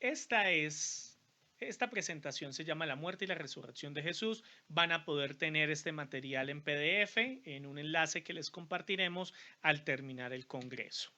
Esta presentación se llama La muerte y la resurrección de Jesús. Van a poder tener este material en PDF en un enlace que les compartiremos al terminar el congreso.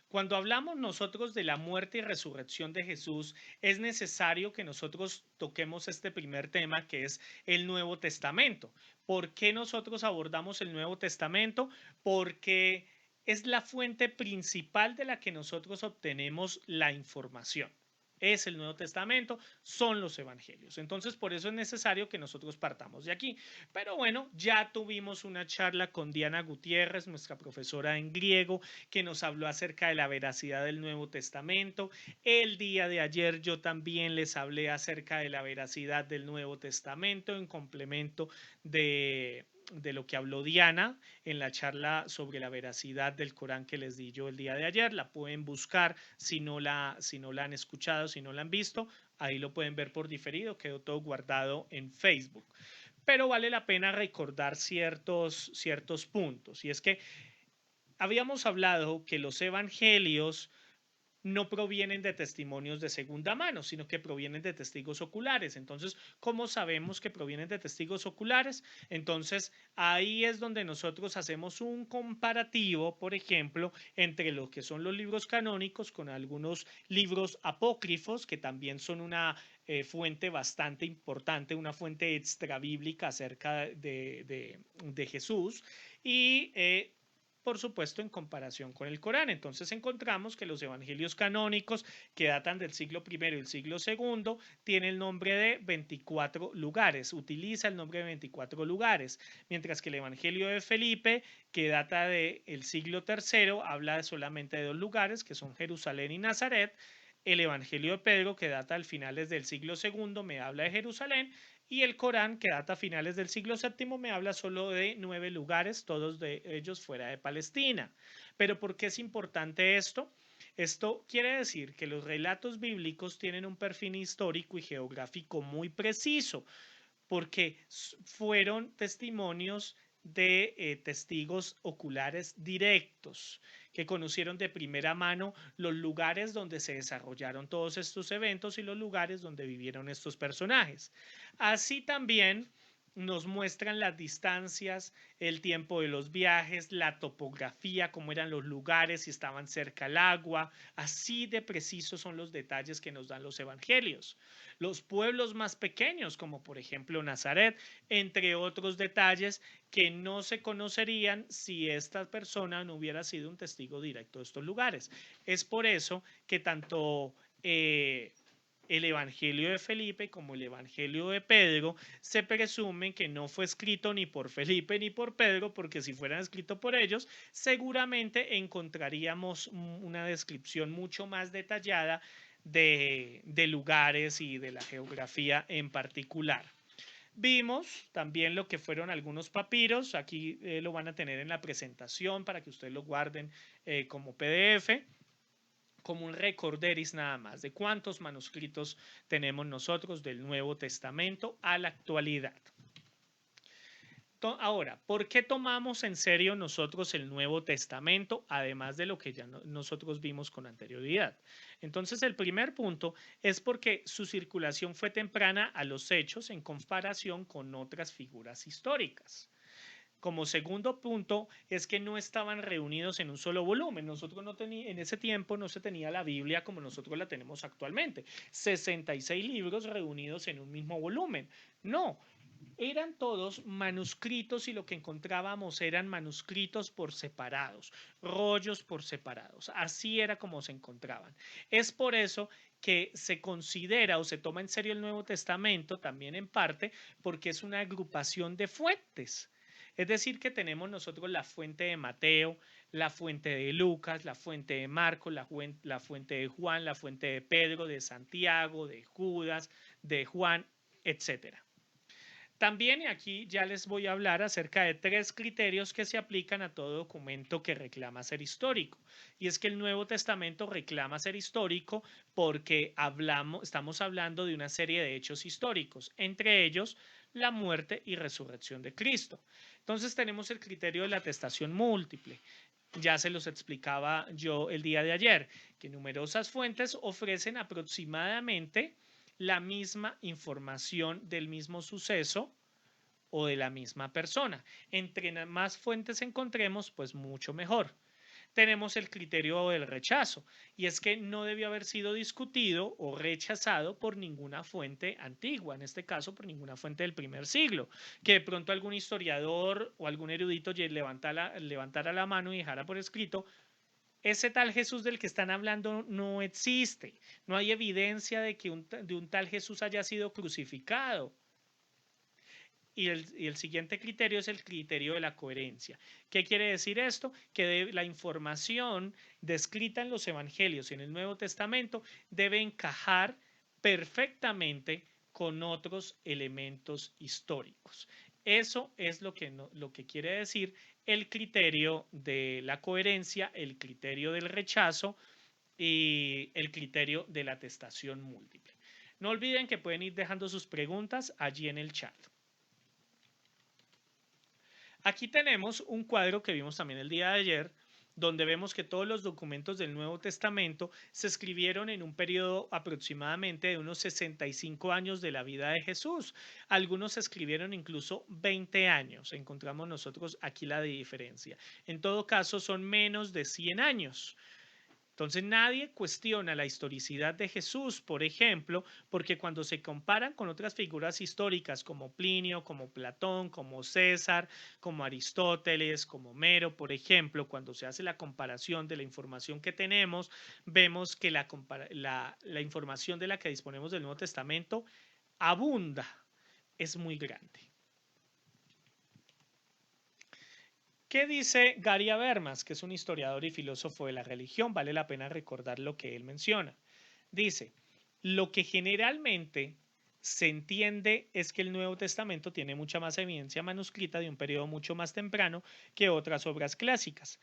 Cuando hablamos nosotros de la muerte y resurrección de Jesús, es necesario que nosotros toquemos este primer tema que es el Nuevo Testamento. ¿Por qué nosotros abordamos el Nuevo Testamento? Porque es la fuente principal de la que nosotros obtenemos la información. Es el Nuevo Testamento, son los evangelios. Entonces, por eso es necesario que nosotros partamos de aquí. Pero bueno, ya tuvimos una charla con Diana Gutiérrez, nuestra profesora en griego, que nos habló acerca de la veracidad del Nuevo Testamento. El día de ayer yo también les hablé acerca de la veracidad del Nuevo Testamento en complemento de lo que habló Diana en la charla sobre la veracidad del Corán que les di yo el día de ayer. La pueden buscar si no la han escuchado, si no la han visto. Ahí lo pueden ver por diferido, quedó todo guardado en Facebook. Pero vale la pena recordar ciertos puntos. Y es que habíamos hablado que los evangelios no provienen de testimonios de segunda mano, sino que provienen de testigos oculares. Entonces, ¿cómo sabemos que provienen de testigos oculares? Entonces, ahí es donde nosotros hacemos un comparativo, por ejemplo, entre lo que son los libros canónicos con algunos libros apócrifos, que también son una fuente bastante importante, una fuente extrabíblica acerca de Jesús, y por supuesto, en comparación con el Corán. Entonces encontramos que los evangelios canónicos que datan del siglo I y el siglo II tienen el nombre de 24 lugares, utiliza el nombre de 24 lugares, mientras que el evangelio de Felipe, que data del siglo III, habla solamente de 2 lugares, que son Jerusalén y Nazaret. El evangelio de Pedro, que data al finales del siglo II, me habla de Jerusalén, y el Corán, que data a finales del siglo VII, me habla solo de 9 lugares, todos de ellos fuera de Palestina. Pero ¿por qué es importante esto? Esto quiere decir que los relatos bíblicos tienen un perfil histórico y geográfico muy preciso, porque fueron testimonios de testigos oculares directos que conocieron de primera mano los lugares donde se desarrollaron todos estos eventos y los lugares donde vivieron estos personajes. Así también nos muestran las distancias, el tiempo de los viajes, la topografía, cómo eran los lugares, si estaban cerca al agua. Así de precisos son los detalles que nos dan los evangelios. Los pueblos más pequeños, como por ejemplo Nazaret, entre otros detalles que no se conocerían si esta persona no hubiera sido un testigo directo de estos lugares. Es por eso que tanto el Evangelio de Felipe como el Evangelio de Pedro se presume que no fue escrito ni por Felipe ni por Pedro, porque si fueran escrito por ellos, seguramente encontraríamos una descripción mucho más detallada de lugares y de la geografía en particular. Vimos también lo que fueron algunos papiros, aquí lo van a tener en la presentación para que ustedes lo guarden como PDF, como un recorderis nada más de cuántos manuscritos tenemos nosotros del Nuevo Testamento a la actualidad. Ahora, ¿por qué tomamos en serio nosotros el Nuevo Testamento, además de lo que ya nosotros vimos con anterioridad? Entonces, el primer punto es porque su circulación fue temprana a los hechos en comparación con otras figuras históricas. Como segundo punto es que no estaban reunidos en un solo volumen. Nosotros no teníamos, en ese tiempo no se tenía la Biblia como nosotros la tenemos actualmente. 66 libros reunidos en un mismo volumen. No, eran todos manuscritos y lo que encontrábamos eran manuscritos por separados, rollos por separados. Así era como se encontraban. Es por eso que se considera o se toma en serio el Nuevo Testamento, también en parte, porque es una agrupación de fuentes. Es decir, que tenemos nosotros la fuente de Mateo, la fuente de Lucas, la fuente de Marcos, la fuente de Juan, la fuente de Pedro, de Santiago, de Judas, de Juan, etcétera. También, y aquí ya les voy a hablar acerca de 3 criterios que se aplican a todo documento que reclama ser histórico. Y es que el Nuevo Testamento reclama ser histórico porque estamos hablando de una serie de hechos históricos, entre ellos la muerte y resurrección de Cristo. Entonces tenemos el criterio de la atestación múltiple. ya se los explicaba yo el día de ayer, que numerosas fuentes ofrecen aproximadamente la misma información del mismo suceso o de la misma persona. Entre más fuentes encontremos, pues mucho mejor. Tenemos el criterio del rechazo, y es que no debió haber sido discutido o rechazado por ninguna fuente antigua, en este caso por ninguna fuente del primer siglo, que de pronto algún historiador o algún erudito levantara la mano y dejara por escrito: ese tal Jesús del que están hablando no existe, no hay evidencia de que de un tal Jesús haya sido crucificado. Y el siguiente criterio es el criterio de la coherencia. ¿Qué quiere decir esto? Que la información descrita en los evangelios y en el Nuevo Testamento debe encajar perfectamente con otros elementos históricos. Eso es lo que quiere decir el criterio de la coherencia, el criterio del rechazo y el criterio de la atestación múltiple. No olviden que pueden ir dejando sus preguntas allí en el chat. Aquí tenemos un cuadro que vimos también el día de ayer, donde vemos que todos los documentos del Nuevo Testamento se escribieron en un periodo aproximadamente de unos 65 años de la vida de Jesús. Algunos se escribieron incluso 20 años. Encontramos nosotros aquí la diferencia. En todo caso, son menos de 100 años. Entonces nadie cuestiona la historicidad de Jesús, por ejemplo, porque cuando se comparan con otras figuras históricas como Plinio, como Platón, como César, como Aristóteles, como Homero, por ejemplo, cuando se hace la comparación de la información que tenemos, vemos que la información de la que disponemos del Nuevo Testamento abunda, es muy grande. ¿Qué dice Gary Habermas, que es un historiador y filósofo de la religión? Vale la pena recordar lo que él menciona. Dice: lo que generalmente se entiende es que el Nuevo Testamento tiene mucha más evidencia manuscrita de un periodo mucho más temprano que otras obras clásicas.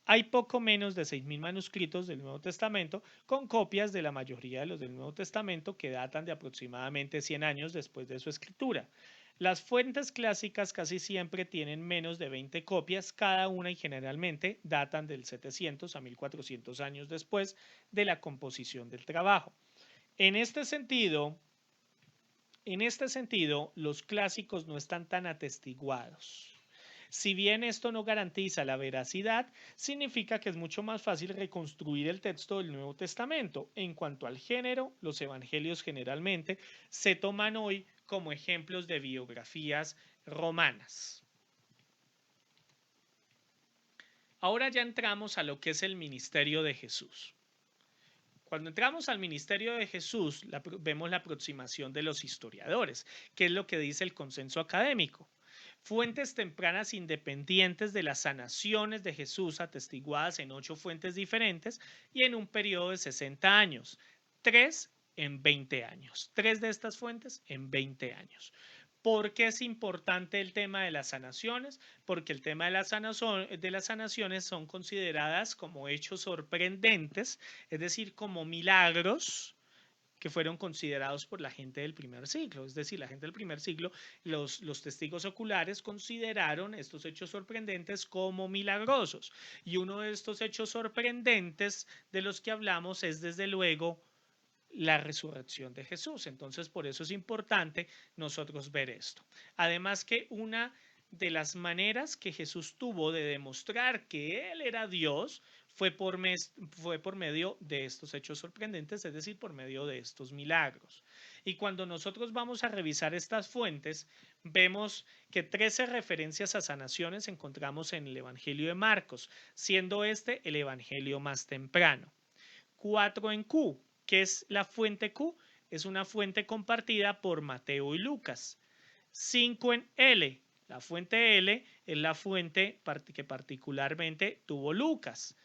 Hay poco menos de 6.000 manuscritos del Nuevo Testamento, con copias de la mayoría de los del Nuevo Testamento que datan de aproximadamente 100 años después de su escritura. Las fuentes clásicas casi siempre tienen menos de 20 copias cada una y generalmente datan del 700 a 1400 años después de la composición del trabajo. En este sentido, los clásicos no están tan atestiguados. Si bien esto no garantiza la veracidad, significa que es mucho más fácil reconstruir el texto del Nuevo Testamento. En cuanto al género, los evangelios generalmente se toman hoy como ejemplos de biografías romanas. Ahora ya entramos a lo que es el ministerio de Jesús. Cuando entramos al ministerio de Jesús, vemos la aproximación de los historiadores, que es lo que dice el consenso académico. Fuentes tempranas independientes de las sanaciones de Jesús atestiguadas en 8 fuentes diferentes y en un periodo de 60 años. 3 en 20 años. 3 de estas fuentes en 20 años. ¿Por qué es importante el tema de las sanaciones? Porque el tema de las sanaciones son consideradas como hechos sorprendentes, es decir, como milagros que fueron considerados por la gente del primer siglo. Es decir, la gente del primer siglo, los testigos oculares consideraron estos hechos sorprendentes como milagrosos. Y uno de estos hechos sorprendentes de los que hablamos es, desde luego, la resurrección de Jesús. Entonces, por eso es importante nosotros ver esto. Además, que una de las maneras que Jesús tuvo de demostrar que Él era Dios fue por medio de estos hechos sorprendentes, es decir, por medio de estos milagros. Y cuando nosotros vamos a revisar estas fuentes, vemos que 13 referencias a sanaciones encontramos en el Evangelio de Marcos, siendo este el Evangelio más temprano. 4 en Q. ¿Qué es la fuente Q? Es una fuente compartida por Mateo y Lucas. 5 en L. La fuente L es la fuente que particularmente tuvo Lucas.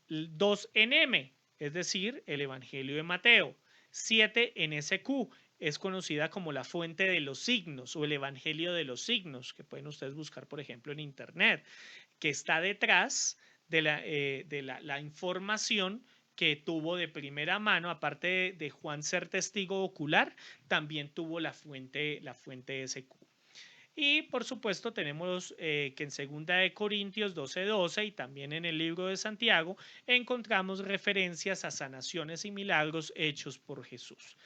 2 en M, es decir, el Evangelio de Mateo. 7 en SQ, es conocida como la fuente de los signos o el Evangelio de los signos, que pueden ustedes buscar, por ejemplo, en Internet, que está detrás de la información que tuvo de primera mano. Aparte de Juan ser testigo ocular, también tuvo la fuente SQ. Y por supuesto tenemos que en 2 Corintios 12:12 y también en el libro de Santiago encontramos referencias a sanaciones y milagros hechos por Jesús.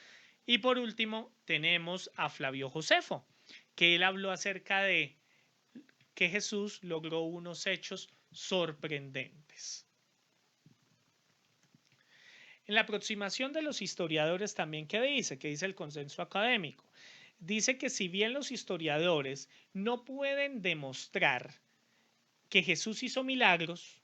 Y por último tenemos a Flavio Josefo, que él habló acerca de que Jesús logró unos hechos sorprendentes. En la aproximación de los historiadores también, ¿qué dice? ¿Qué dice el consenso académico? Dice que si bien los historiadores no pueden demostrar que Jesús hizo milagros,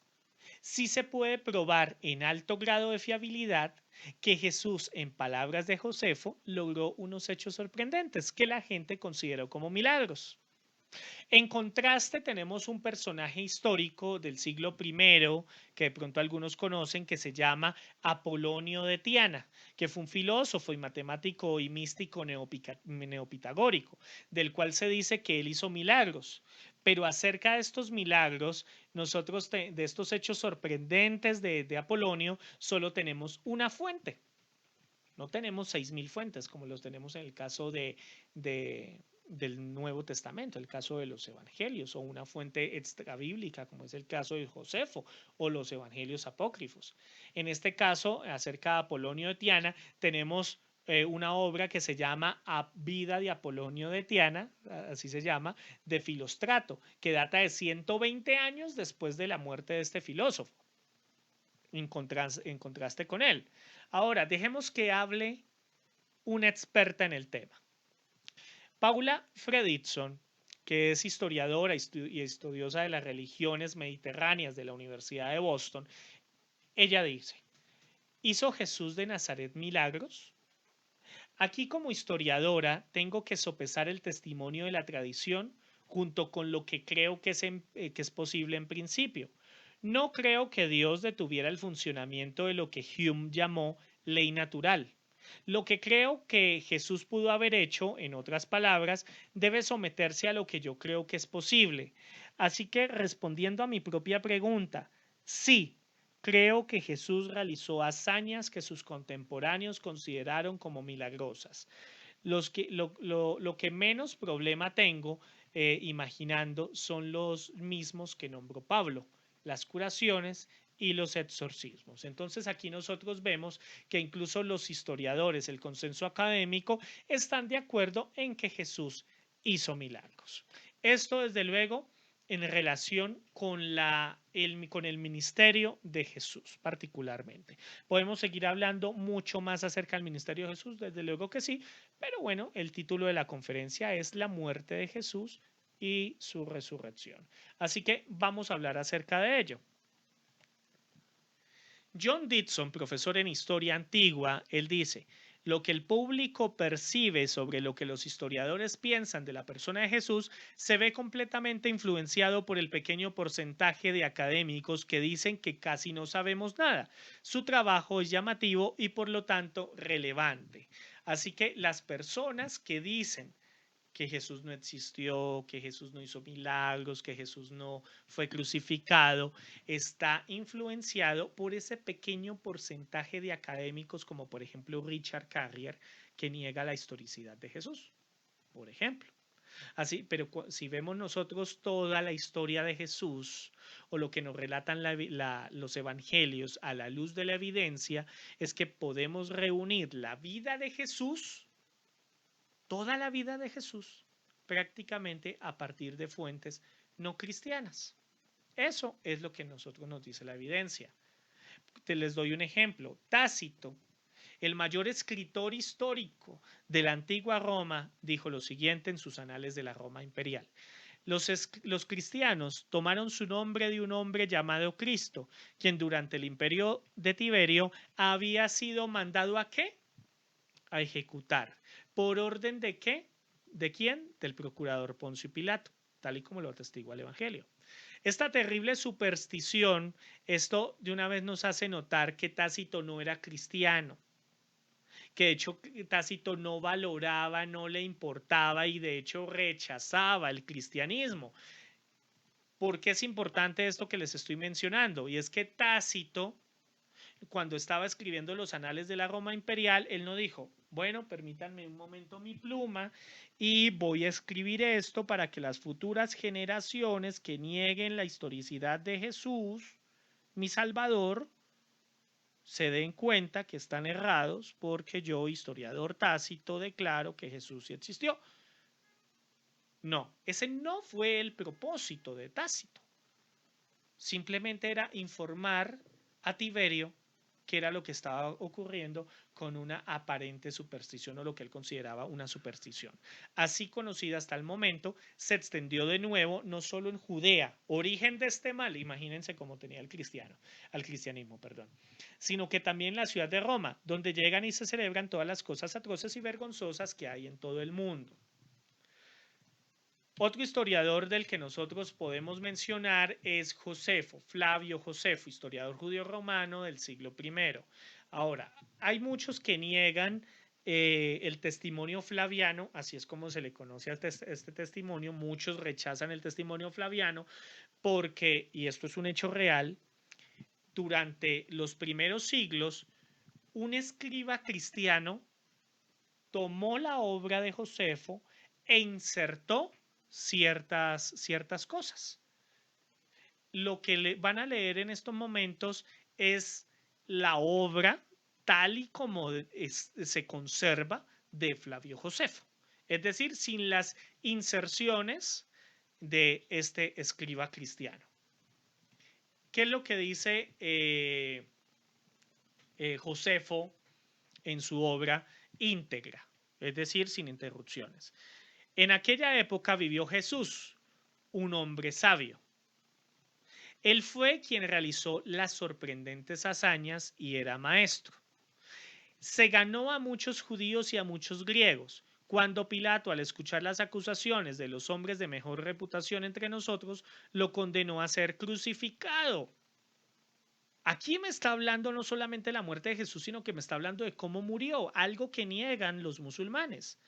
sí se puede probar en alto grado de fiabilidad que Jesús, en palabras de Josefo, logró unos hechos sorprendentes que la gente consideró como milagros. En contraste, tenemos un personaje histórico del siglo I, que de pronto algunos conocen, que se llama Apolonio de Tiana, que fue un filósofo y matemático y místico neopitagórico, del cual se dice que él hizo milagros. Pero acerca de estos milagros, nosotros de estos hechos sorprendentes de Apolonio, solo tenemos una fuente. No tenemos 6.000 fuentes como los tenemos en el caso del Nuevo Testamento, el caso de los evangelios, o una fuente extrabíblica como es el caso de Josefo o los evangelios apócrifos. En este caso, acerca de Apolonio de Tiana, tenemos una obra que se llama A Vida de Apolonio de Tiana, así se llama, de Filóstrato, que data de 120 años después de la muerte de este filósofo, en contraste con él. Ahora, dejemos que hable una experta en el tema. Paula Fredrickson, que es historiadora y estudiosa de las religiones mediterráneas de la Universidad de Boston, ella dice, ¿hizo Jesús de Nazaret milagros? Aquí como historiadora tengo que sopesar el testimonio de la tradición junto con lo que creo que es posible en principio. No creo que Dios detuviera el funcionamiento de lo que Hume llamó ley natural. Lo que creo que Jesús pudo haber hecho, en otras palabras, debe someterse a lo que yo creo que es posible. Así que respondiendo a mi propia pregunta, sí, creo que Jesús realizó hazañas que sus contemporáneos consideraron como milagrosas. Lo que menos problema tengo imaginando son los mismos que nombró Pablo, las curaciones y los exorcismos. Entonces aquí nosotros vemos que incluso los historiadores, el consenso académico, están de acuerdo en que Jesús hizo milagros. Esto desde luego en relación con el ministerio de Jesús particularmente. Podemos seguir hablando mucho más acerca del ministerio de Jesús, desde luego que sí, pero bueno, el título de la conferencia es La muerte de Jesús y su resurrección. Así que vamos a hablar acerca de ello. John Dixon, profesor en historia antigua, él dice, lo que el público percibe sobre lo que los historiadores piensan de la persona de Jesús se ve completamente influenciado por el pequeño porcentaje de académicos que dicen que casi no sabemos nada. Su trabajo es llamativo y por lo tanto relevante. Así que las personas que dicen que Jesús no existió, que Jesús no hizo milagros, que Jesús no fue crucificado, está influenciado por ese pequeño porcentaje de académicos como por ejemplo Richard Carrier, que niega la historicidad de Jesús, por ejemplo. Así, pero si vemos nosotros toda la historia de Jesús o lo que nos relatan los evangelios a la luz de la evidencia, es que podemos reunir la vida de Jesús, toda la vida de Jesús, prácticamente a partir de fuentes no cristianas. Eso es lo que nosotros nos dice la evidencia. Te les doy un ejemplo. Tácito, el mayor escritor histórico de la antigua Roma, dijo lo siguiente en sus anales de la Roma imperial. Los cristianos tomaron su nombre de un hombre llamado Cristo, quien durante el imperio de Tiberio había sido mandado ¿a qué? A ejecutar. ¿Por orden de qué? ¿De quién? Del procurador Poncio Pilato, tal y como lo atestigua el Evangelio. Esta terrible superstición, esto de una vez nos hace notar que Tácito no era cristiano, que de hecho Tácito no valoraba, no le importaba y de hecho rechazaba el cristianismo. ¿Por qué es importante esto que les estoy mencionando? Y es que Tácito cuando estaba escribiendo los anales de la Roma imperial, él no dijo, bueno, permítanme un momento mi pluma y voy a escribir esto para que las futuras generaciones que nieguen la historicidad de Jesús, mi Salvador, se den cuenta que están errados porque yo, historiador Tácito, declaro que Jesús sí existió. No, ese no fue el propósito de Tácito. Simplemente era informar a Tiberio qué era lo que estaba ocurriendo con una aparente superstición o lo que él consideraba una superstición. Así conocida hasta el momento, se extendió de nuevo no solo en Judea, origen de este mal, imagínense cómo tenía el cristianismo, perdón, sino que también en la ciudad de Roma, donde llegan y se celebran todas las cosas atroces y vergonzosas que hay en todo el mundo. Otro historiador del que nosotros podemos mencionar es Josefo, Flavio Josefo, historiador judío romano del siglo I. Ahora, hay muchos que niegan el testimonio flaviano, así es como se le conoce a este testimonio, muchos rechazan el testimonio flaviano porque, y esto es un hecho real, durante los primeros siglos, un escriba cristiano tomó la obra de Josefo e insertó ciertas cosas. Lo que van a leer en estos momentos es la obra tal y como se conserva de Flavio Josefo, es decir, sin las inserciones de este escriba cristiano. ¿Qué es lo que dice Josefo en su obra íntegra? Es decir, sin interrupciones. En aquella época vivió Jesús, un hombre sabio. Él fue quien realizó las sorprendentes hazañas y era maestro. Se ganó a muchos judíos y a muchos griegos. Cuando Pilato, al escuchar las acusaciones de los hombres de mejor reputación entre nosotros, lo condenó a ser crucificado. Aquí me está hablando no solamente de la muerte de Jesús, sino que me está hablando de cómo murió, algo que niegan los musulmanes.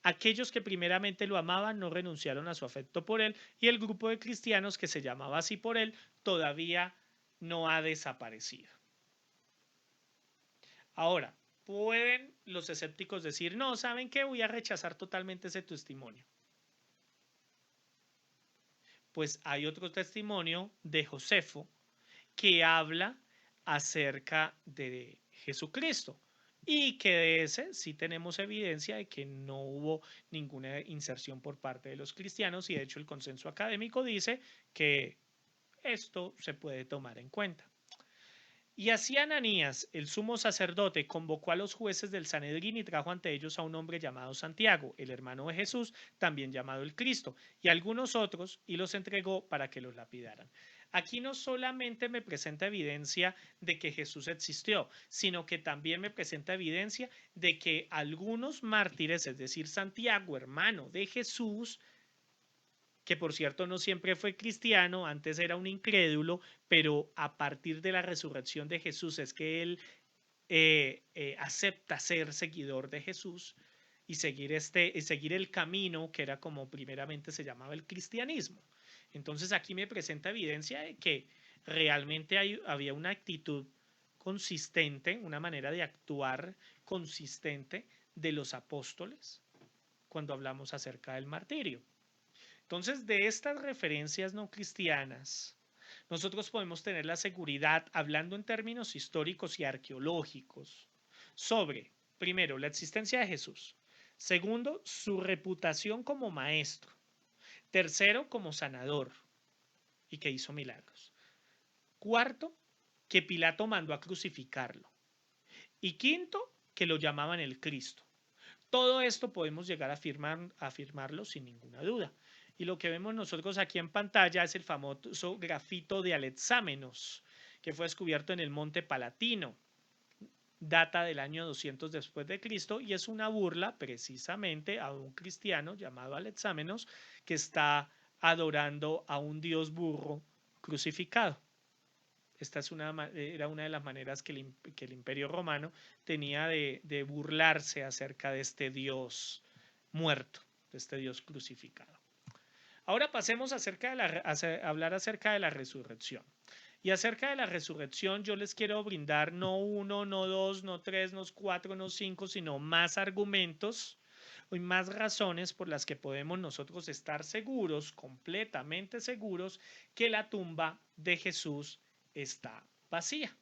Aquellos que primeramente lo amaban no renunciaron a su afecto por él y el grupo de cristianos que se llamaba así por él todavía no ha desaparecido. Ahora, pueden los escépticos decir, no, ¿saben qué? Voy a rechazar totalmente ese testimonio. Pues hay otro testimonio de Josefo que habla acerca de Jesucristo y que de ese sí tenemos evidencia de que no hubo ninguna inserción por parte de los cristianos y de hecho el consenso académico dice que esto se puede tomar en cuenta. Y así Ananías, el sumo sacerdote, convocó a los jueces del Sanedrín y trajo ante ellos a un hombre llamado Santiago, el hermano de Jesús, también llamado el Cristo, y algunos otros, y los entregó para que los lapidaran. Aquí no solamente me presenta evidencia de que Jesús existió, sino que también me presenta evidencia de que algunos mártires, es decir, Santiago, hermano de Jesús, que por cierto no siempre fue cristiano, antes era un incrédulo, pero a partir de la resurrección de Jesús es que él acepta ser seguidor de Jesús y seguir el camino que era como primeramente se llamaba el cristianismo. Entonces aquí me presenta evidencia de que realmente había una actitud consistente, una manera de actuar consistente de los apóstoles cuando hablamos acerca del martirio. Entonces, de estas referencias no cristianas, nosotros podemos tener la seguridad, hablando en términos históricos y arqueológicos, sobre, primero, la existencia de Jesús, segundo, su reputación como maestro, tercero, como sanador y que hizo milagros, cuarto, que Pilato mandó a crucificarlo y quinto, que lo llamaban el Cristo. Todo esto podemos llegar a afirmarlo sin ninguna duda. Y lo que vemos nosotros aquí en pantalla es el famoso grafito de Alexámenos, que fue descubierto en el Monte Palatino. Data del año 200 después de Cristo y es una burla precisamente a un cristiano llamado Alexámenos que está adorando a un dios burro crucificado. Esta era una de las maneras que el Imperio Romano tenía de burlarse acerca de este dios muerto, de este dios crucificado. Ahora pasemos a hablar acerca de la resurrección. Y acerca de la resurrección, yo les quiero brindar no uno, no dos, no tres, no cuatro, no cinco, sino más argumentos y más razones por las que podemos nosotros estar seguros, completamente seguros, que la tumba de Jesús está vacía.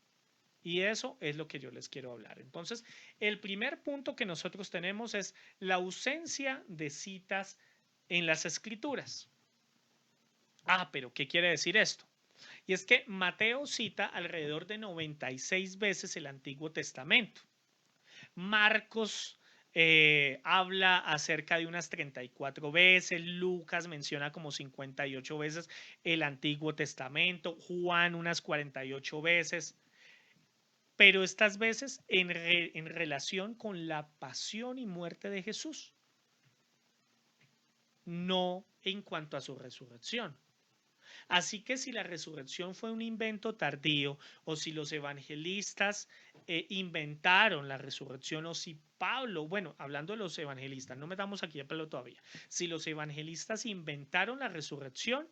Y eso es lo que yo les quiero hablar. Entonces, el primer punto que nosotros tenemos es la ausencia de citas en las escrituras. Ah, pero ¿qué quiere decir esto? Y es que Mateo cita alrededor de 96 veces el Antiguo Testamento. Marcos habla acerca de unas 34 veces, Lucas menciona como 58 veces el Antiguo Testamento, Juan unas 48 veces, pero estas veces en relación con la pasión y muerte de Jesús, no en cuanto a su resurrección. Así que si la resurrección fue un invento tardío o si los evangelistas inventaron la resurrección o si Pablo, bueno, hablando de los evangelistas, no metamos aquí el pelo todavía, si los evangelistas inventaron la resurrección,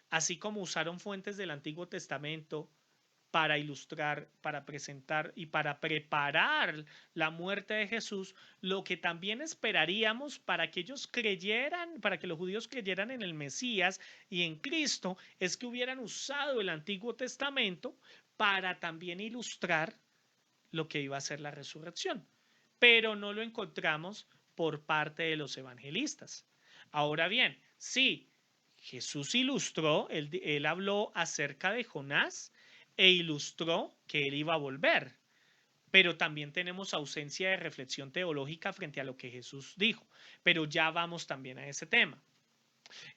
así como usaron fuentes del Antiguo Testamento para ilustrar, para presentar y para preparar la muerte de Jesús, lo que también esperaríamos para que ellos creyeran, para que los judíos creyeran en el Mesías y en Cristo, es que hubieran usado el Antiguo Testamento para también ilustrar lo que iba a ser la resurrección. Pero no lo encontramos por parte de los evangelistas. Ahora bien, sí, Jesús ilustró, él habló acerca de Jonás e ilustró que él iba a volver, pero también tenemos ausencia de reflexión teológica frente a lo que Jesús dijo, pero ya vamos también a ese tema.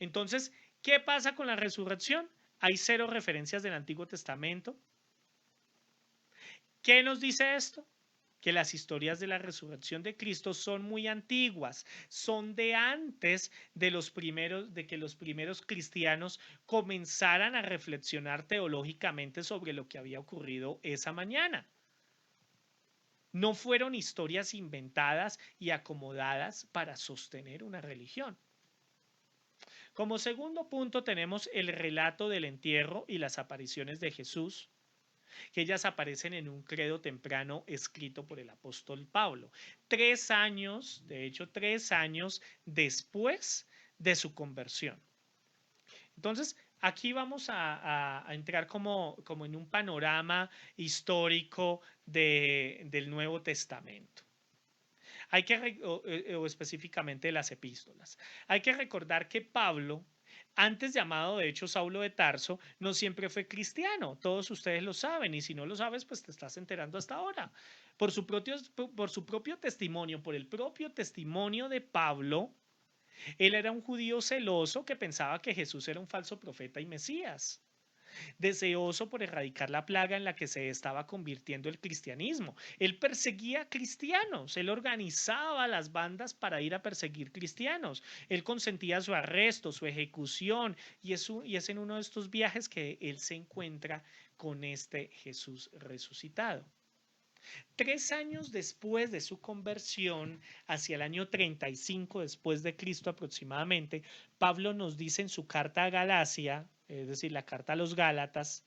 Entonces, ¿qué pasa con la resurrección? Hay cero referencias del Antiguo Testamento. ¿Qué nos dice esto? Que las historias de la resurrección de Cristo son muy antiguas, son de antes de que los primeros cristianos comenzaran a reflexionar teológicamente sobre lo que había ocurrido esa mañana. No fueron historias inventadas y acomodadas para sostener una religión. Como segundo punto tenemos el relato del entierro y las apariciones de Jesús, que ellas aparecen en un credo temprano escrito por el apóstol Pablo. 3 años, de hecho 3 años después de su conversión. Entonces, aquí vamos a entrar como en un panorama histórico del Nuevo Testamento. Hay que, o específicamente las epístolas. Hay que recordar que Pablo, antes llamado de hecho Saulo de Tarso, no siempre fue cristiano. Todos ustedes lo saben y si no lo sabes, pues te estás enterando hasta ahora. Por su propio testimonio, por el propio testimonio de Pablo, él era un judío celoso que pensaba que Jesús era un falso profeta y Mesías, deseoso por erradicar la plaga en la que se estaba convirtiendo el cristianismo. Él perseguía cristianos, él organizaba las bandas para ir a perseguir cristianos, él consentía su arresto, su ejecución, y es en uno de estos viajes que él se encuentra con este Jesús resucitado. 3 años después de su conversión, hacia el año 35 después de Cristo aproximadamente, Pablo nos dice en su carta a Galacia, es decir, la carta a los Gálatas,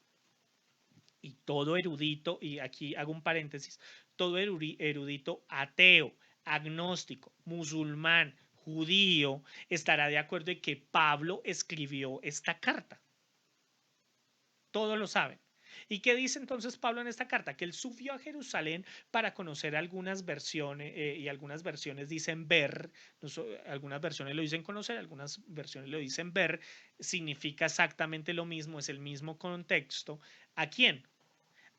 y todo erudito, y aquí hago un paréntesis, todo erudito ateo, agnóstico, musulmán, judío, estará de acuerdo en que Pablo escribió esta carta. Todos lo saben. ¿Y qué dice entonces Pablo en esta carta? Que él subió a Jerusalén para conocer algunas versiones y algunas versiones dicen ver, algunas versiones lo dicen conocer, algunas versiones lo dicen ver, significa exactamente lo mismo, es el mismo contexto. ¿A quién?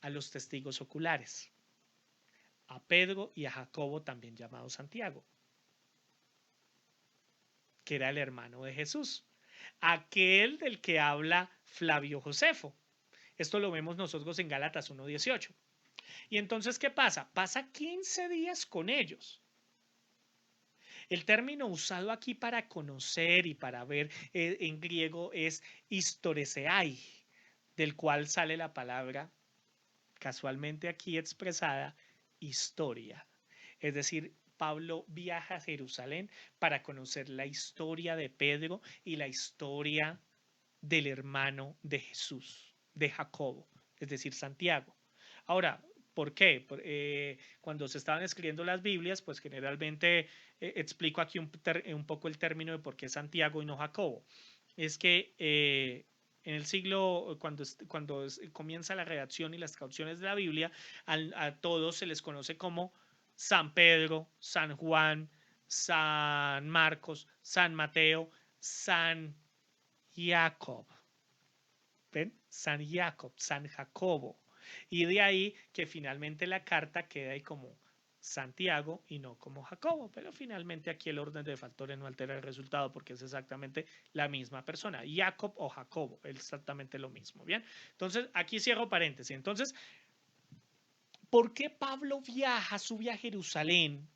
A los testigos oculares, a Pedro y a Jacobo, también llamado Santiago, que era el hermano de Jesús, aquel del que habla Flavio Josefo. Esto lo vemos nosotros en Gálatas 1:18. Y entonces, ¿qué pasa? Pasa 15 días con ellos. El término usado aquí para conocer y para ver en griego es historeseai, del cual sale la palabra, casualmente aquí expresada, historia. Es decir, Pablo viaja a Jerusalén para conocer la historia de Pedro y la historia del hermano de Jesús. de Jacobo, es decir, Santiago. Ahora, ¿por qué? Cuando se estaban escribiendo las Biblias, pues generalmente explico aquí un poco el término de por qué Santiago y no Jacobo. Es que en el siglo, cuando comienza la redacción y las traducciones de la Biblia, a todos se les conoce como San Pedro, San Juan, San Marcos, San Mateo, San Jacob. ¿Ven? San Jacob, San Jacobo. Y de ahí que finalmente la carta queda ahí como Santiago y no como Jacobo, pero finalmente aquí el orden de factores no altera el resultado porque es exactamente la misma persona, Jacob o Jacobo, es exactamente lo mismo, ¿bien? Entonces, aquí cierro paréntesis. Entonces, ¿por qué Pablo sube a Jerusalén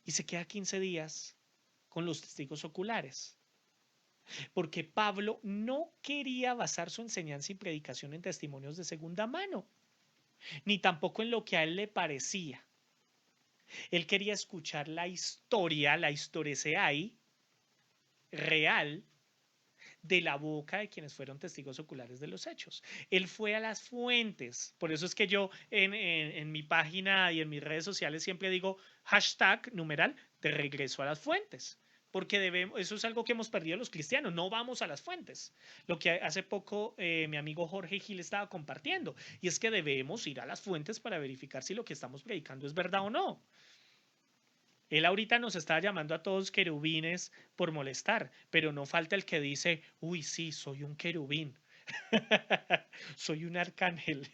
y se queda 15 días con los testigos oculares? Porque Pablo no quería basar su enseñanza y predicación en testimonios de segunda mano, ni tampoco en lo que a él le parecía. Él quería escuchar la historia real, de la boca de quienes fueron testigos oculares de los hechos. Él fue a las fuentes. Por eso es que yo en mi página y en mis redes sociales siempre digo hashtag numeral de regreso a las fuentes. Porque eso es algo que hemos perdido los cristianos, no vamos a las fuentes. Lo que hace poco mi amigo Jorge Gil estaba compartiendo, y es que debemos ir a las fuentes para verificar si lo que estamos predicando es verdad o no. Él ahorita nos está llamando a todos querubines por molestar, pero no falta el que dice, uy, sí, soy un querubín. Soy un arcángel.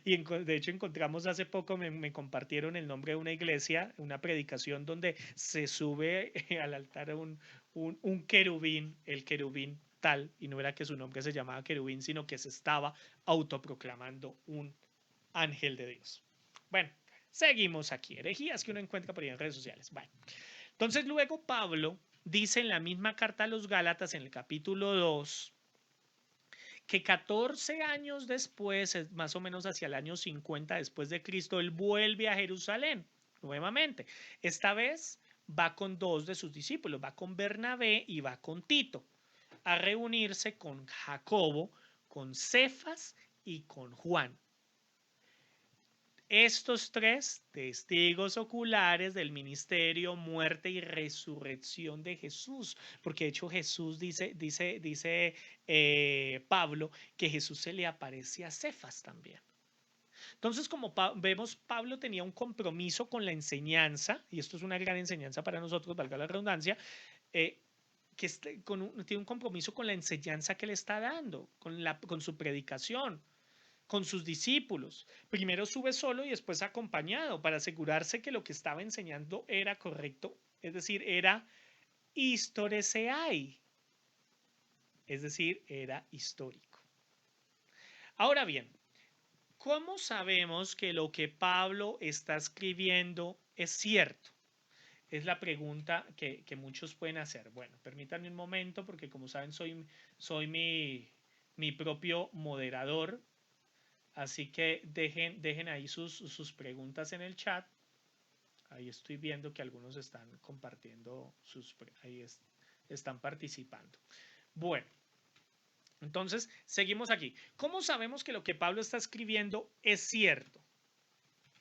Y de hecho encontramos hace poco, me compartieron el nombre de una iglesia, una predicación donde se sube al altar un querubín, el querubín tal, y no era que su nombre se llamaba querubín, sino que se estaba autoproclamando un ángel de Dios. Bueno, seguimos aquí, herejías que uno encuentra por ahí en redes sociales. Bueno, entonces luego Pablo dice en la misma carta a los Gálatas, en el capítulo 2, que 14 años después, más o menos hacia el año 50 después de Cristo, él vuelve a Jerusalén nuevamente. Esta vez va con dos de sus discípulos, va con Bernabé y va con Tito, a reunirse con Jacobo, con Cefas y con Juan. Estos tres testigos oculares del ministerio, muerte y resurrección de Jesús, porque de hecho Jesús dice Pablo que Jesús se le aparece a Cefas también. Entonces, como vemos, Pablo tenía un compromiso con la enseñanza, y esto es una gran enseñanza para nosotros, valga la redundancia, que tiene un compromiso con la enseñanza que le está dando, con su predicación, con sus discípulos. Primero sube solo y después acompañado para asegurarse que lo que estaba enseñando era correcto, es decir, era historiceai, es decir, era histórico. Ahora bien, ¿cómo sabemos que lo que Pablo está escribiendo es cierto? Es la pregunta que muchos pueden hacer. Bueno, permítanme un momento porque como saben soy mi propio moderador. Así que dejen ahí sus preguntas en el chat. Ahí estoy viendo que algunos están compartiendo están participando. Bueno, entonces seguimos aquí. ¿Cómo sabemos que lo que Pablo está escribiendo es cierto?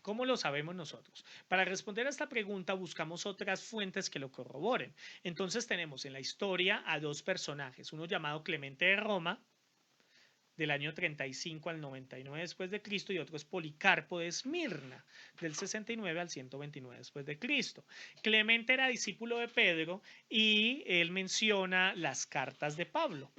¿Cómo lo sabemos nosotros? Para responder a esta pregunta buscamos otras fuentes que lo corroboren. Entonces tenemos en la historia a dos personajes, uno llamado Clemente de Roma, del año 35 al 99 después de Cristo, y otro es Policarpo de Esmirna, del 69 al 129 después de Cristo. Clemente era discípulo de Pedro y él menciona las cartas de Pablo.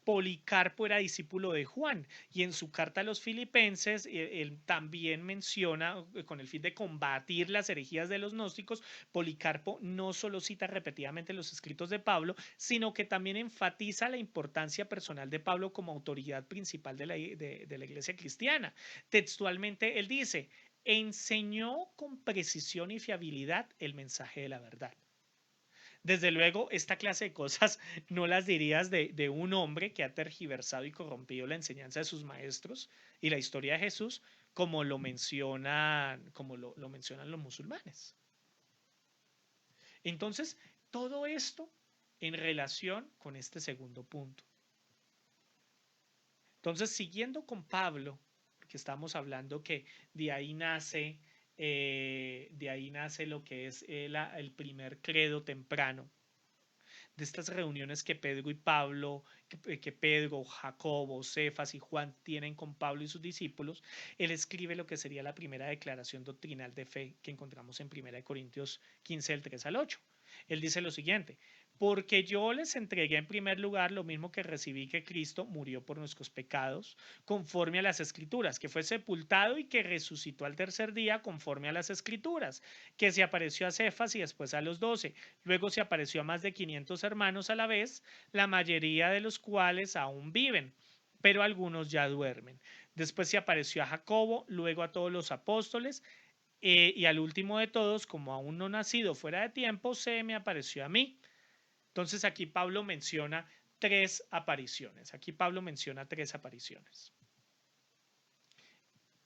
Policarpo era discípulo de Juan y en su carta a los filipenses él también menciona, con el fin de combatir las herejías de los gnósticos, Policarpo no solo cita repetidamente los escritos de Pablo, sino que también enfatiza la importancia personal de Pablo como autoridad principal de la iglesia cristiana. Textualmente él dice, enseñó con precisión y fiabilidad el mensaje de la verdad. Desde luego, esta clase de cosas no las dirías de un hombre que ha tergiversado y corrompido la enseñanza de sus maestros y la historia de Jesús, como lo mencionan los musulmanes. Entonces, todo esto en relación con este segundo punto. Entonces, siguiendo con Pablo, porque estamos hablando que de ahí nace, lo que es el primer credo temprano, de estas reuniones que Pedro y Pablo, que Pedro, Jacobo, Cefas y Juan tienen con Pablo y sus discípulos, él escribe lo que sería la primera declaración doctrinal de fe que encontramos en 1 Corintios 15, del 3 al 8. Él dice lo siguiente: porque yo les entregué en primer lugar lo mismo que recibí, que Cristo murió por nuestros pecados, conforme a las Escrituras, que fue sepultado y que resucitó al tercer día, conforme a las Escrituras, que se apareció a Cefas y después a los 12. Luego se apareció a más de 500 hermanos a la vez, la mayoría de los cuales aún viven, pero algunos ya duermen. Después se apareció a Jacobo, luego a todos los apóstoles, y al último de todos, como aún no nacido fuera de tiempo, se me apareció a mí. Entonces aquí Pablo menciona tres apariciones.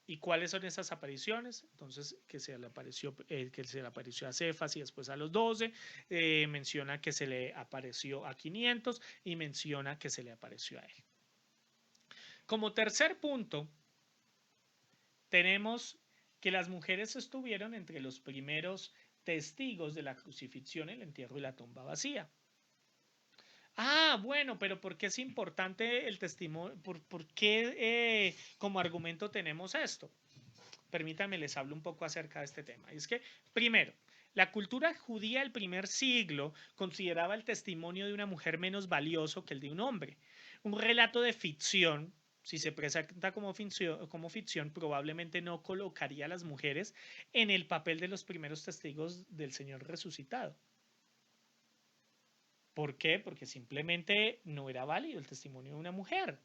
¿Y cuáles son esas apariciones? Entonces, que se le apareció a Cefas y después a los 12, menciona que se le apareció a 500 y menciona que se le apareció a él. Como tercer punto, tenemos que las mujeres estuvieron entre los primeros testigos de la crucifixión, el entierro y la tumba vacía. Bueno, pero ¿por qué es importante el testimonio? ¿Por qué como argumento tenemos esto? Permítanme, les hablo un poco acerca de este tema. Y es que, primero, la cultura judía del primer siglo consideraba el testimonio de una mujer menos valioso que el de un hombre. Un relato de ficción, si se presenta como ficción, probablemente no colocaría a las mujeres en el papel de los primeros testigos del Señor resucitado. ¿Por qué? Porque simplemente no era válido el testimonio de una mujer.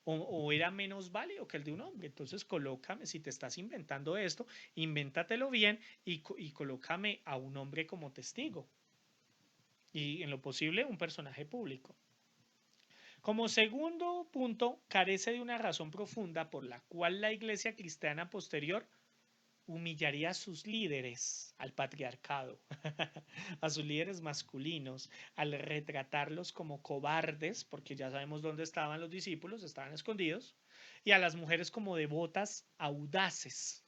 O era menos válido que el de un hombre. Entonces, colócame, si te estás inventando esto, invéntatelo bien y colócame a un hombre como testigo. Y en lo posible, un personaje público. Como segundo punto, carece de una razón profunda por la cual la iglesia cristiana posterior humillaría a sus líderes, al patriarcado, a sus líderes masculinos, al retratarlos como cobardes, porque ya sabemos dónde estaban los discípulos, estaban escondidos, y a las mujeres como devotas audaces.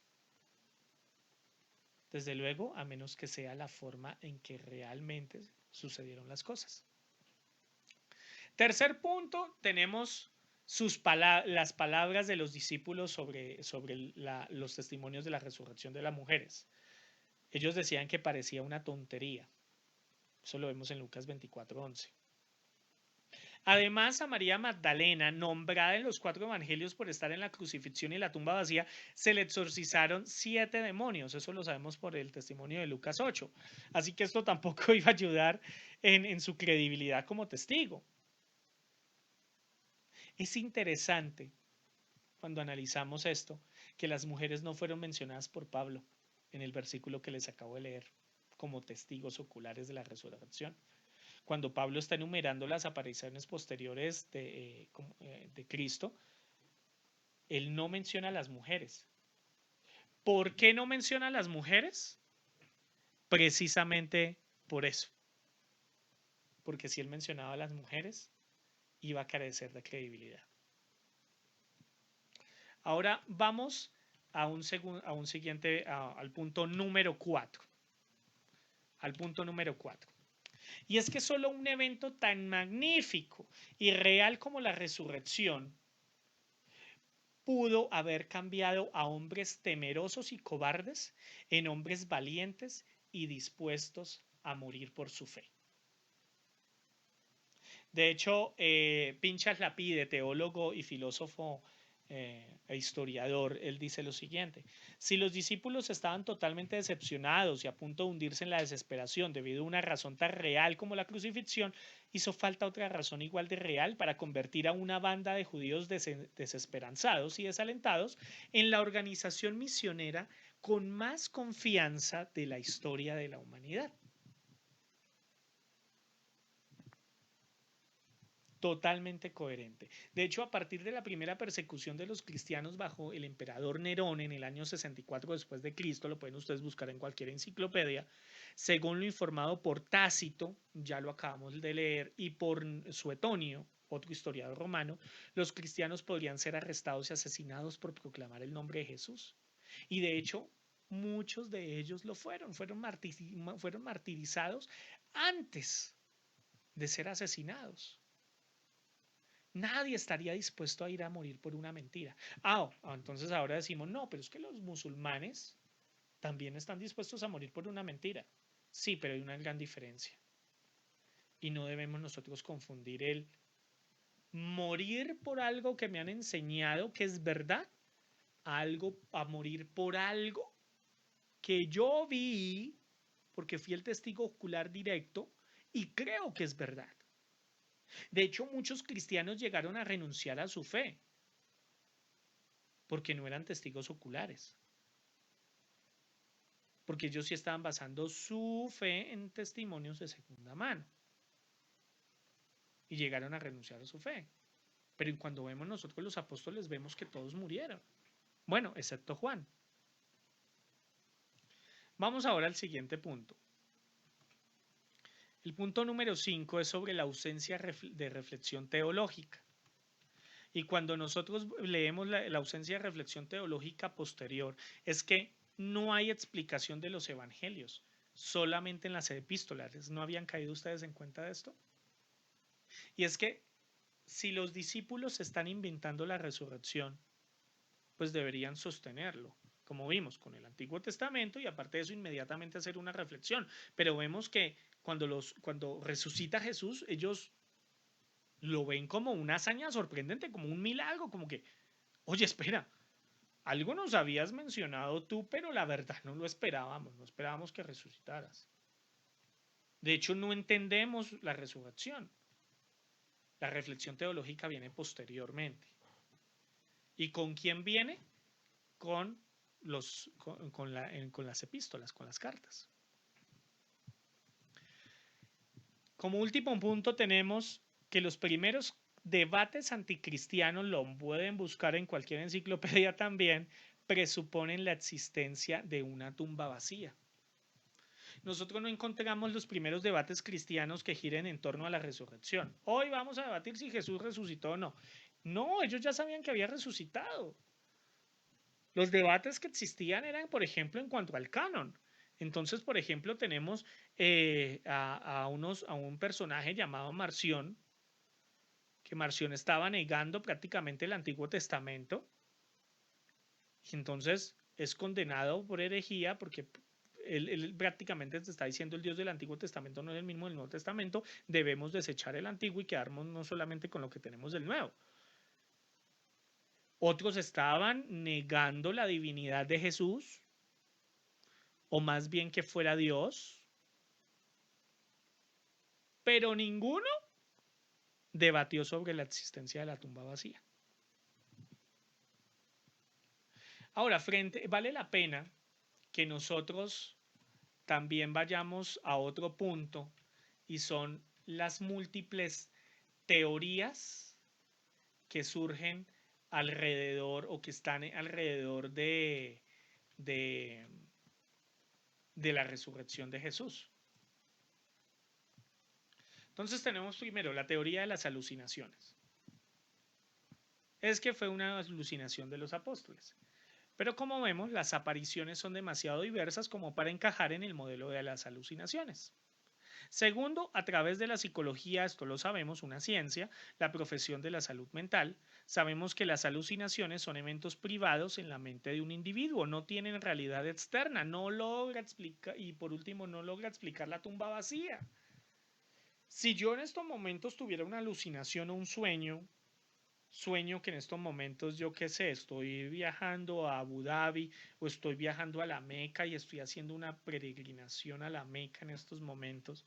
Desde luego, a menos que sea la forma en que realmente sucedieron las cosas. Tercer punto, tenemos las palabras de los discípulos sobre los testimonios de la resurrección de las mujeres. Ellos decían que parecía una tontería. Eso lo vemos en Lucas 24:11. Además, a María Magdalena, nombrada en los 4 evangelios por estar en la crucifixión y la tumba vacía, se le exorcizaron 7 demonios. Eso lo sabemos por el testimonio de Lucas 8. Así que esto tampoco iba a ayudar en su credibilidad como testigo. Es interesante, cuando analizamos esto, que las mujeres no fueron mencionadas por Pablo en el versículo que les acabo de leer como testigos oculares de la resurrección. Cuando Pablo está enumerando las apariciones posteriores de Cristo, él no menciona a las mujeres. ¿Por qué no menciona a las mujeres? Precisamente por eso. Porque si él mencionaba a las mujeres, iba a carecer de credibilidad. Ahora vamos al punto número 4. Al punto número 4. Y es que solo un evento tan magnífico y real como la resurrección pudo haber cambiado a hombres temerosos y cobardes en hombres valientes y dispuestos a morir por su fe. De hecho, Pinchas Lapide, teólogo y filósofo e historiador, él dice lo siguiente: si los discípulos estaban totalmente decepcionados y a punto de hundirse en la desesperación debido a una razón tan real como la crucifixión, hizo falta otra razón igual de real para convertir a una banda de judíos desesperanzados y desalentados en la organización misionera con más confianza de la historia de la humanidad. Totalmente coherente. De hecho, a partir de la primera persecución de los cristianos bajo el emperador Nerón en el año 64 después de Cristo, lo pueden ustedes buscar en cualquier enciclopedia, según lo informado por Tácito, ya lo acabamos de leer, y por Suetonio, otro historiador romano, los cristianos podrían ser arrestados y asesinados por proclamar el nombre de Jesús. Y de hecho, muchos de ellos lo fueron martirizados antes de ser asesinados. Nadie estaría dispuesto a ir a morir por una mentira. Entonces ahora decimos, no, pero es que los musulmanes también están dispuestos a morir por una mentira. Sí, pero hay una gran diferencia. Y no debemos nosotros confundir el morir por algo que me han enseñado que es verdad a morir por algo que yo vi porque fui el testigo ocular directo y creo que es verdad. De hecho, muchos cristianos llegaron a renunciar a su fe porque no eran testigos oculares. Porque ellos sí estaban basando su fe en testimonios de segunda mano. Y llegaron a renunciar a su fe. Pero cuando vemos nosotros los apóstoles, vemos que todos murieron. Bueno, excepto Juan. Vamos ahora al siguiente punto. El punto número 5 es sobre la ausencia de reflexión teológica. Y cuando nosotros leemos la ausencia de reflexión teológica posterior, es que no hay explicación de los evangelios, solamente en las epístolas. ¿No habían caído ustedes en cuenta de esto? Y es que si los discípulos están inventando la resurrección, pues deberían sostenerlo, como vimos con el Antiguo Testamento, y aparte de eso inmediatamente hacer una reflexión. Pero vemos que cuando resucita Jesús, ellos lo ven como una hazaña sorprendente, como un milagro, como que, oye, espera, algo nos habías mencionado tú, pero la verdad no lo esperábamos, no esperábamos que resucitaras. De hecho, no entendemos la resurrección. La reflexión teológica viene posteriormente. ¿Y con quién viene? Con las epístolas, con las cartas. Como último punto tenemos que los primeros debates anticristianos, lo pueden buscar en cualquier enciclopedia también, presuponen la existencia de una tumba vacía. Nosotros no encontramos los primeros debates cristianos que giren en torno a la resurrección. Hoy vamos a debatir si Jesús resucitó o no. No, ellos ya sabían que había resucitado. Los debates que existían eran, por ejemplo, en cuanto al canon. Entonces, por ejemplo, tenemos a un personaje llamado Marción, que Marción estaba negando prácticamente el Antiguo Testamento. Y entonces es condenado por herejía porque él prácticamente te está diciendo el Dios del Antiguo Testamento no es el mismo del Nuevo Testamento. Debemos desechar el Antiguo y quedarnos no solamente con lo que tenemos del Nuevo. Otros estaban negando la divinidad de Jesús, o más bien que fuera Dios, pero ninguno debatió sobre la existencia de la tumba vacía. Ahora, vale la pena que nosotros también vayamos a otro punto y son las múltiples teorías que surgen alrededor o que están alrededor de la resurrección de Jesús. Entonces tenemos primero la teoría de las alucinaciones. Es que fue una alucinación de los apóstoles. Pero como vemos, las apariciones son demasiado diversas como para encajar en el modelo de las alucinaciones. Segundo, a través de la psicología, esto lo sabemos, una ciencia, la profesión de la salud mental, sabemos que las alucinaciones son eventos privados en la mente de un individuo, no tienen realidad externa, no logra explicar, y por último, no logra explicar la tumba vacía. Si yo en estos momentos tuviera una alucinación o un sueño que en estos momentos, yo qué sé, estoy viajando a Abu Dhabi o estoy viajando a la Meca y estoy haciendo una peregrinación a la Meca en estos momentos.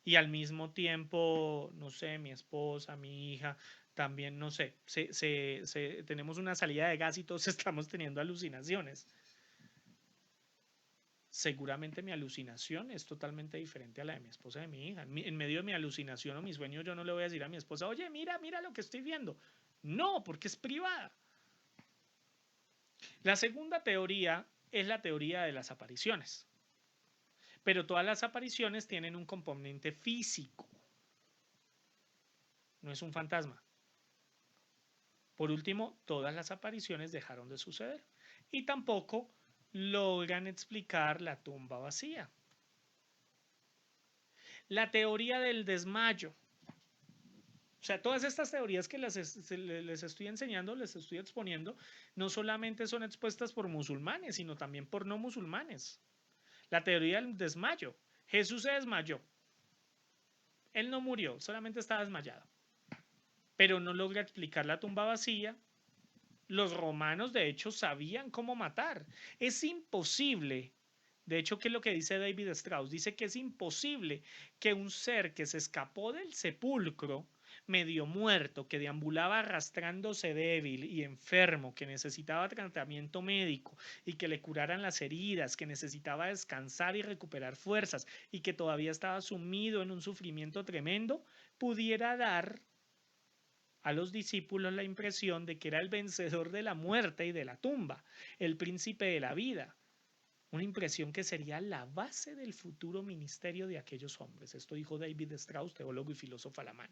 Y al mismo tiempo, no sé, mi esposa, mi hija, también, no sé, tenemos una salida de gas y todos estamos teniendo alucinaciones. Seguramente mi alucinación es totalmente diferente a la de mi esposa y de mi hija. En medio de mi alucinación o mi sueño yo no le voy a decir a mi esposa, oye, mira lo que estoy viendo. No, porque es privada. La segunda teoría es la teoría de las apariciones. Pero todas las apariciones tienen un componente físico. no es un fantasma. Por último, todas las apariciones dejaron de suceder y tampoco logran explicar la tumba vacía. La teoría del desmayo. O sea, todas estas teorías que les estoy enseñando, les estoy exponiendo, no solamente son expuestas por musulmanes, sino también por no musulmanes. La teoría del desmayo. Jesús se desmayó. Él no murió, solamente está desmayado. Pero no logra explicar la tumba vacía. Los romanos, de hecho, sabían cómo matar. Es imposible. De hecho, ¿qué es lo que dice David Strauss? Dice que es imposible que un ser que se escapó del sepulcro, medio muerto, que deambulaba arrastrándose débil y enfermo, que necesitaba tratamiento médico y que le curaran las heridas, que necesitaba descansar y recuperar fuerzas y que todavía estaba sumido en un sufrimiento tremendo, pudiera dar a los discípulos la impresión de que era el vencedor de la muerte y de la tumba, el príncipe de la vida. Una impresión que sería la base del futuro ministerio de aquellos hombres. Esto dijo David Strauss, teólogo y filósofo alemán.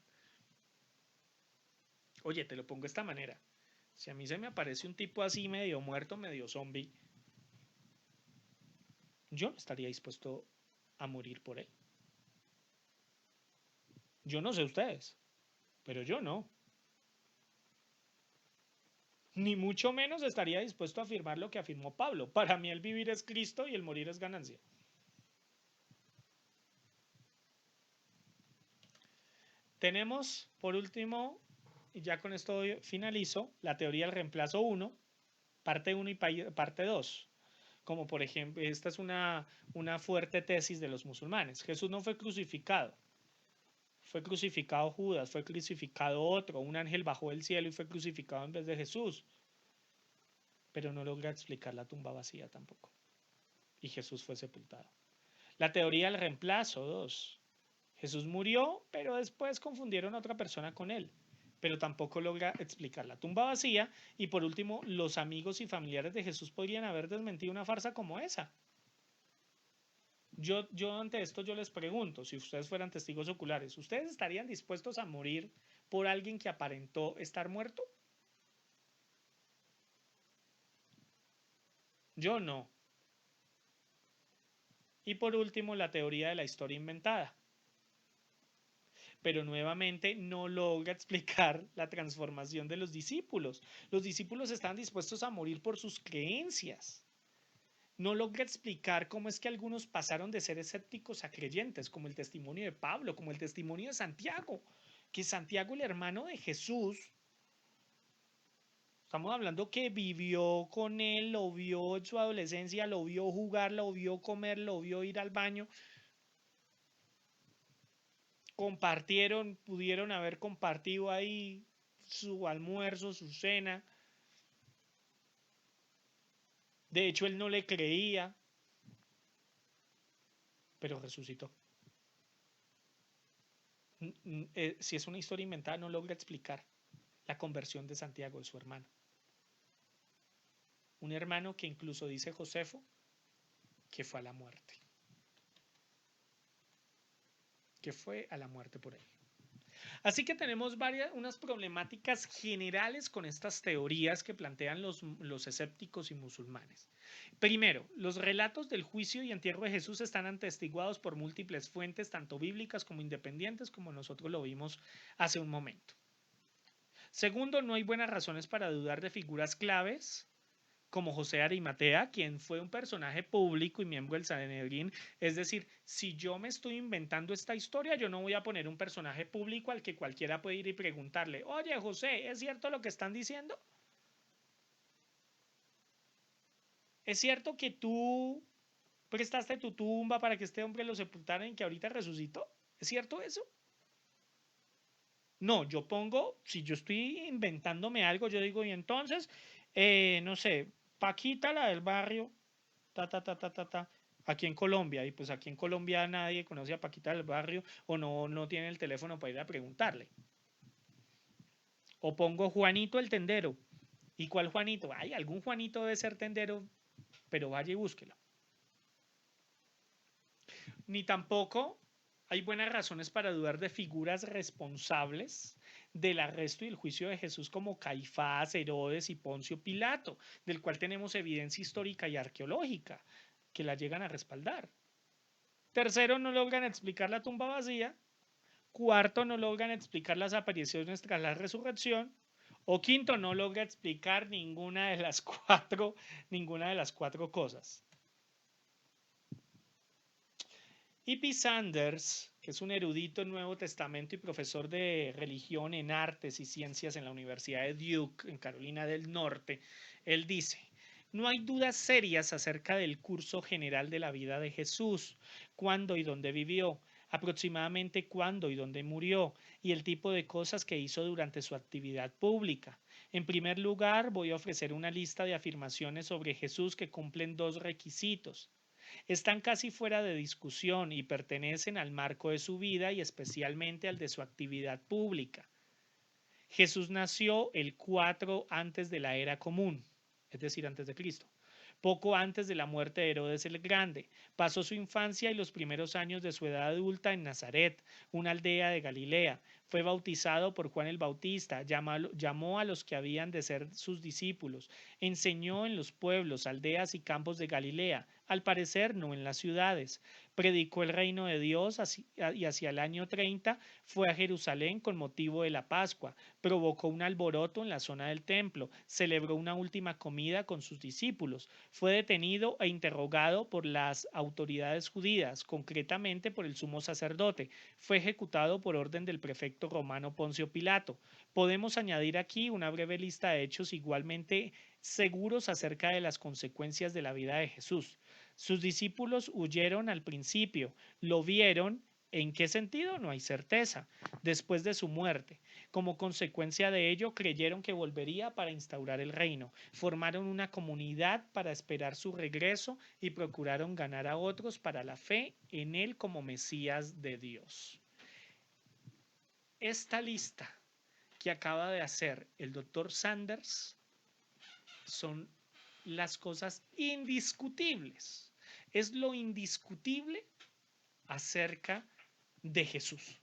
Oye, te lo pongo de esta manera. Si a mí se me aparece un tipo así medio muerto, medio zombie, yo no estaría dispuesto a morir por él. Yo no sé ustedes, pero yo no. Ni mucho menos estaría dispuesto a afirmar lo que afirmó Pablo. Para mí el vivir es Cristo y el morir es ganancia. Tenemos, por último, y ya con esto finalizo, la teoría del reemplazo 1, parte 1 y parte 2. Como por ejemplo, esta es una fuerte tesis de los musulmanes. Jesús no fue crucificado. Fue crucificado Judas, fue crucificado otro, un ángel bajó del cielo y fue crucificado en vez de Jesús. Pero no logra explicar la tumba vacía tampoco. Y Jesús fue sepultado. La teoría del reemplazo 2. Jesús murió, pero después confundieron a otra persona con él. Pero tampoco logra explicar la tumba vacía. Y por último, los amigos y familiares de Jesús podrían haber desmentido una farsa como esa. Yo ante esto yo les pregunto, si ustedes fueran testigos oculares, ¿ustedes estarían dispuestos a morir por alguien que aparentó estar muerto? Yo no. Y por último, la teoría de la historia inventada. Pero nuevamente no logra explicar la transformación de los discípulos. Los discípulos están dispuestos a morir por sus creencias. No logra explicar cómo es que algunos pasaron de ser escépticos a creyentes, como el testimonio de Pablo, como el testimonio de Santiago, que Santiago, el hermano de Jesús, estamos hablando que vivió con él, lo vio en su adolescencia, lo vio jugar, lo vio comer, lo vio ir al baño, compartieron, pudieron haber compartido ahí su almuerzo, su cena. De hecho, él no le creía, pero resucitó. Si es una historia inventada, no logra explicar la conversión de Santiago, de su hermano. Un hermano que incluso dice Josefo que fue a la muerte. Que fue a la muerte por él. Así que tenemos unas problemáticas generales con estas teorías que plantean los escépticos y musulmanes. Primero, los relatos del juicio y entierro de Jesús están atestiguados por múltiples fuentes, tanto bíblicas como independientes, como nosotros lo vimos hace un momento. Segundo, no hay buenas razones para dudar de figuras claves como José de Arimatea, quien fue un personaje público y miembro del Sanedrín. Es decir, si yo me estoy inventando esta historia, yo no voy a poner un personaje público al que cualquiera puede ir y preguntarle, oye José, ¿es cierto lo que están diciendo? ¿Es cierto que tú prestaste tu tumba para que este hombre lo sepultara y que ahorita resucitó? ¿Es cierto eso? No, yo pongo, si yo estoy inventándome algo, yo digo, y entonces, no sé, Paquita, la del barrio, aquí en Colombia, y pues aquí en Colombia nadie conoce a Paquita del barrio o no tiene el teléfono para ir a preguntarle. O pongo Juanito el tendero. ¿Y cuál Juanito? Hay algún Juanito debe ser tendero, pero vaya y búsquelo. Ni tampoco hay buenas razones para dudar de figuras responsables del arresto y el juicio de Jesús como Caifás, Herodes y Poncio Pilato, del cual tenemos evidencia histórica y arqueológica que la llegan a respaldar. Tercero, no logran explicar la tumba vacía. Cuarto, no logran explicar las apariciones tras la resurrección. O quinto, no logra explicar ninguna de las cuatro cosas. E.P. Sanders, que es un erudito en Nuevo Testamento y profesor de religión en artes y ciencias en la Universidad de Duke, en Carolina del Norte, él dice: no hay dudas serias acerca del curso general de la vida de Jesús, cuándo y dónde vivió, aproximadamente cuándo y dónde murió, y el tipo de cosas que hizo durante su actividad pública. En primer lugar, voy a ofrecer una lista de afirmaciones sobre Jesús que cumplen dos requisitos. Están casi fuera de discusión y pertenecen al marco de su vida y especialmente al de su actividad pública. Jesús nació el 4 antes de la era común, es decir, antes de Cristo, poco antes de la muerte de Herodes el Grande. Pasó su infancia y los primeros años de su edad adulta en Nazaret, una aldea de Galilea. Fue bautizado por Juan el Bautista, llamó a los que habían de ser sus discípulos, enseñó en los pueblos, aldeas y campos de Galilea, al parecer no en las ciudades. Predicó el reino de Dios y hacia el año 30 fue a Jerusalén con motivo de la Pascua, provocó un alboroto en la zona del templo, celebró una última comida con sus discípulos, fue detenido e interrogado por las autoridades judías, concretamente por el sumo sacerdote, fue ejecutado por orden del prefecto romano Poncio Pilato. Podemos añadir aquí una breve lista de hechos igualmente seguros acerca de las consecuencias de la vida de Jesús. Sus discípulos huyeron al principio, lo vieron. ¿En qué sentido? No hay certeza. Después de su muerte. Como consecuencia de ello, creyeron que volvería para instaurar el reino. Formaron una comunidad para esperar su regreso y procuraron ganar a otros para la fe en él como Mesías de Dios. Esta lista que acaba de hacer el doctor Sanders son las cosas indiscutibles. Es lo indiscutible acerca de Jesús.